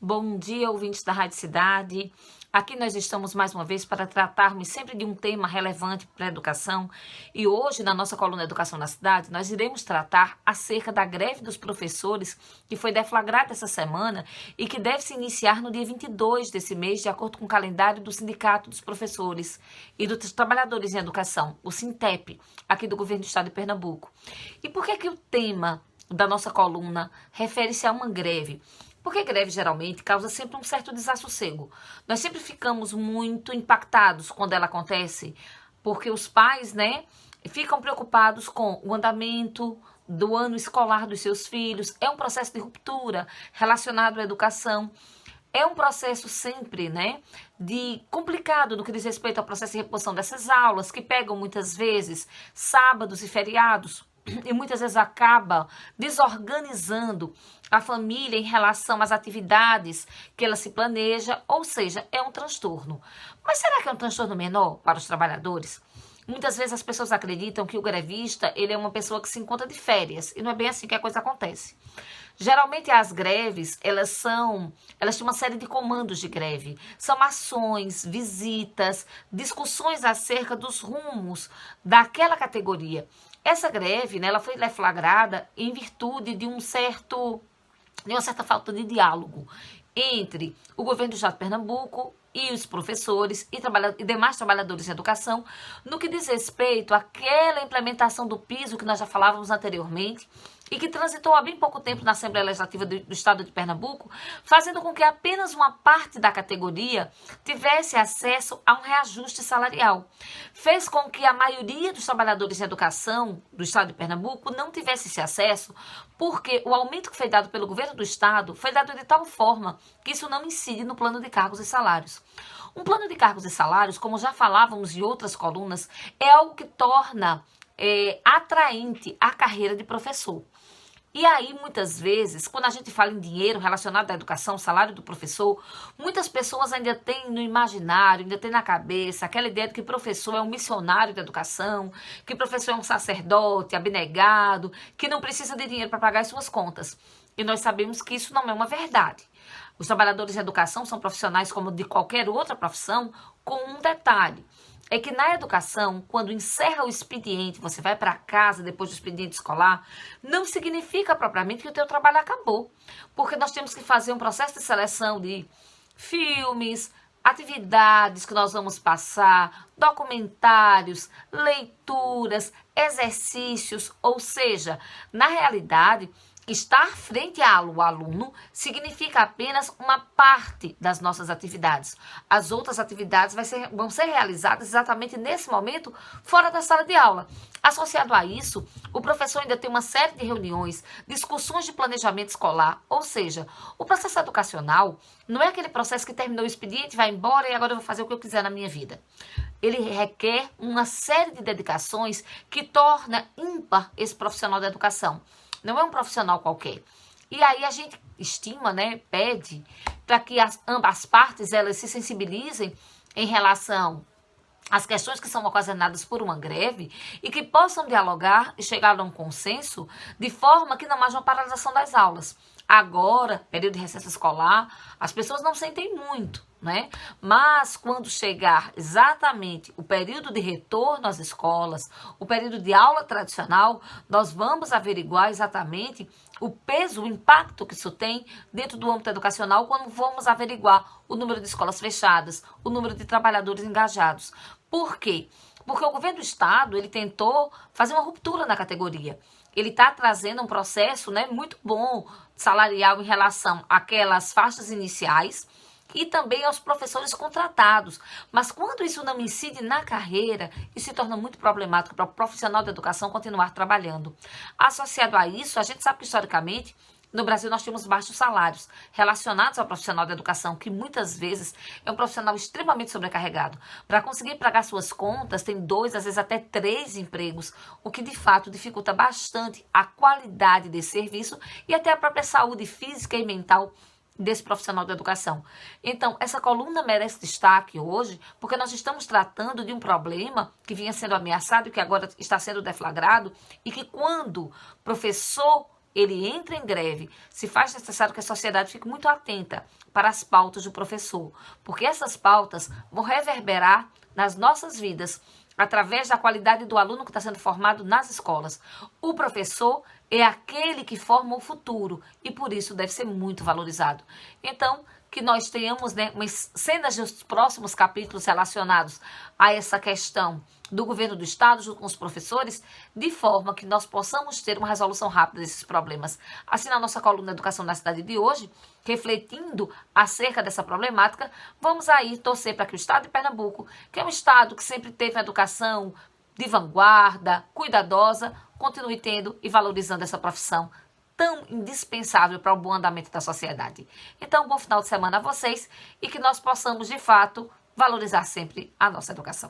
Bom dia, ouvintes da Rádio Cidade. Aqui nós estamos mais uma vez para tratarmos sempre de um tema relevante para a educação. E hoje, na nossa coluna Educação na Cidade, nós iremos tratar acerca da greve dos professores que foi deflagrada essa semana e que deve se iniciar no dia 22 desse mês, de acordo com o calendário do Sindicato dos Professores e dos Trabalhadores em Educação, o SINTEP, aqui do Governo do Estado de Pernambuco. E por que o tema da nossa coluna refere-se a uma greve? Porque greve geralmente causa sempre um certo desassossego. Nós sempre ficamos muito impactados quando ela acontece, porque os pais, ficam preocupados com o andamento do ano escolar dos seus filhos. É um processo de ruptura relacionado à educação. É um processo sempre, de complicado no que diz respeito ao processo de reposição dessas aulas, que pegam muitas vezes sábados e feriados, e muitas vezes acaba desorganizando a família em relação às atividades que ela se planeja, ou seja, é um transtorno. Mas será que é um transtorno menor para os trabalhadores? Muitas vezes as pessoas acreditam que o grevista ele é uma pessoa que se encontra de férias, e não é bem assim que a coisa acontece. Geralmente as greves, elas têm uma série de comandos de greve. São ações, visitas, discussões acerca dos rumos daquela categoria. Essa greve, ela foi deflagrada em virtude de uma certa falta de diálogo entre o governo do Estado de Pernambuco e os professores e demais trabalhadores de educação, no que diz respeito àquela implementação do piso que nós já falávamos anteriormente, e que transitou há bem pouco tempo na Assembleia Legislativa do Estado de Pernambuco, fazendo com que apenas uma parte da categoria tivesse acesso a um reajuste salarial. Fez com que a maioria dos trabalhadores de educação do Estado de Pernambuco não tivesse esse acesso, porque o aumento que foi dado pelo governo do Estado foi dado de tal forma que isso não incide no plano de cargos e salários. Um plano de cargos e salários, como já falávamos em outras colunas, é algo que torna atraente a carreira de professor. E aí, muitas vezes, quando a gente fala em dinheiro relacionado à educação, salário do professor, muitas pessoas ainda têm no imaginário, ainda têm na cabeça aquela ideia de que professor é um missionário da educação, que professor é um sacerdote abnegado, que não precisa de dinheiro para pagar as suas contas. E nós sabemos que isso não é uma verdade. Os trabalhadores de educação são profissionais como de qualquer outra profissão, com um detalhe. É que na educação, quando encerra o expediente, você vai para casa depois do expediente escolar, não significa propriamente que o teu trabalho acabou. Porque nós temos que fazer um processo de seleção de filmes, atividades que nós vamos passar, documentários, leituras, exercícios, ou seja, na realidade, estar frente ao aluno significa apenas uma parte das nossas atividades. As outras atividades vão ser realizadas exatamente nesse momento, fora da sala de aula. Associado a isso, o professor ainda tem uma série de reuniões, discussões de planejamento escolar, ou seja, o processo educacional não é aquele processo que terminou o expediente, vai embora e agora eu vou fazer o que eu quiser na minha vida. Ele requer uma série de dedicações que torna ímpar esse profissional da educação. Não é um profissional qualquer. E aí a gente estima, pede para que ambas partes elas se sensibilizem em relação às questões que são ocasionadas por uma greve e que possam dialogar e chegar a um consenso de forma que não haja uma paralisação das aulas. Agora, período de recesso escolar, as pessoas não sentem muito, Mas quando chegar exatamente o período de retorno às escolas, o período de aula tradicional, nós vamos averiguar exatamente o peso, o impacto que isso tem dentro do âmbito educacional quando vamos averiguar o número de escolas fechadas, o número de trabalhadores engajados. Por quê? Porque o governo do Estado, ele tentou fazer uma ruptura na categoria. Ele está trazendo um processo muito bom salarial em relação àquelas faixas iniciais e também aos professores contratados. Mas quando isso não incide na carreira, isso se torna muito problemático para o profissional da educação continuar trabalhando. Associado a isso, a gente sabe que historicamente no Brasil nós temos baixos salários relacionados ao profissional da educação, que muitas vezes é um profissional extremamente sobrecarregado. Para conseguir pagar suas contas, tem 2, às vezes até 3 empregos, o que de fato dificulta bastante a qualidade desse serviço e até a própria saúde física e mental desse profissional da educação. Então, essa coluna merece destaque hoje, porque nós estamos tratando de um problema que vinha sendo ameaçado e que agora está sendo deflagrado, e que quando professor ele entra em greve, se faz necessário que a sociedade fique muito atenta para as pautas do professor, porque essas pautas vão reverberar nas nossas vidas, através da qualidade do aluno que está sendo formado nas escolas. O professor é aquele que forma o futuro e por isso deve ser muito valorizado. Então, que nós tenhamos, né, umas cenas dos próximos capítulos relacionados a essa questão do governo do estado junto com os professores, de forma que nós possamos ter uma resolução rápida desses problemas. Assim, na nossa coluna Educação na Cidade de hoje, refletindo acerca dessa problemática, vamos aí torcer para que o estado de Pernambuco, que é um estado que sempre teve uma educação de vanguarda, cuidadosa, continue tendo e valorizando essa profissão tão indispensável para o bom andamento da sociedade. Então, um bom final de semana a vocês e que nós possamos, de fato, valorizar sempre a nossa educação.